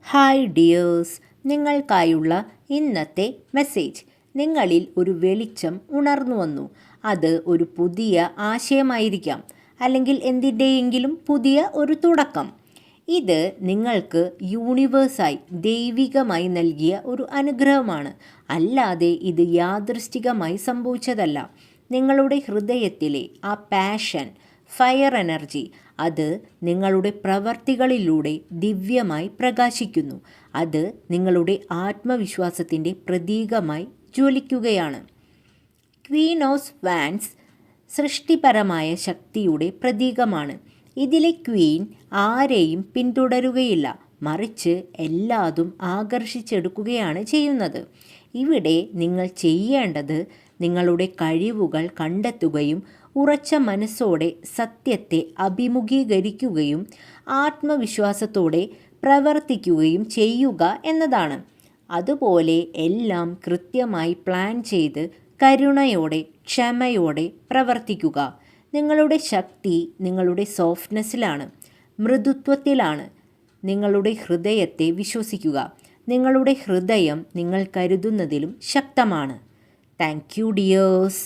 Hi dears, നിങ്ങൾക്കായുള്ള ഇന്നത്തെ message. നിങ്ങളിൽ ഒരു വെളിച്ചം ഉണർന്നു വന്നു. അത് ഒരു പുതിയ ആശയമായിരിക്കാം, അല്ലെങ്കിൽ എന്തിൻ്റെയെങ്കിലും പുതിയ ഒരു തുടക്കം. ഇത് നിങ്ങൾക്ക് യൂണിവേഴ്സായി ദൈവികമായി നൽകിയ ഒരു അനുഗ്രഹമാണ്, അല്ലാതെ ഇത് യാദൃശ്ചികമായി സംഭവിച്ചതല്ല. നിങ്ങളുടെ ഹൃദയത്തിലെ ആ പാഷൻ, ഫയർ എനർജി, അത് നിങ്ങളുടെ പ്രവർത്തികളിലൂടെ ദിവ്യമായി പ്രകാശിക്കുന്നു. അത് നിങ്ങളുടെ ആത്മവിശ്വാസത്തിൻ്റെ പ്രതീകമായി ജ്വലിക്കുകയാണ്. ക്വീൻ ഓഫ് വാൻസ് സൃഷ്ടിപരമായ ശക്തിയുടെ പ്രതീകമാണ്. ഇതിലെ ക്വീൻ ആരെയും പിന്തുടരുകയില്ല, മറിച്ച് എല്ലാതും ആകർഷിച്ചെടുക്കുകയാണ് ചെയ്യുന്നത്. ഇവിടെ നിങ്ങൾ ചെയ്യേണ്ടത് നിങ്ങളുടെ കഴിവുകൾ കണ്ടെത്തുകയും ഉറച്ച മനസ്സോടെ സത്യത്തെ അഭിമുഖീകരിക്കുകയും ആത്മവിശ്വാസത്തോടെ പ്രവർത്തിക്കുകയും ചെയ്യുക എന്നതാണ്. അതുപോലെ എല്ലാം കൃത്യമായി പ്ലാൻ ചെയ്ത് കരുണയോടെ ക്ഷമയോടെ പ്രവർത്തിക്കുക. നിങ്ങളുടെ ശക്തി നിങ്ങളുടെ സോഫ്റ്റ്നെസ്സിലാണ്, മൃദുത്വത്തിലാണ്. നിങ്ങളുടെ ഹൃദയത്തെ വിശ്വസിക്കുക. നിങ്ങളുടെ ഹൃദയം നിങ്ങൾ കരുതുന്നതിലും ശക്തമാണ്. Thank you dears.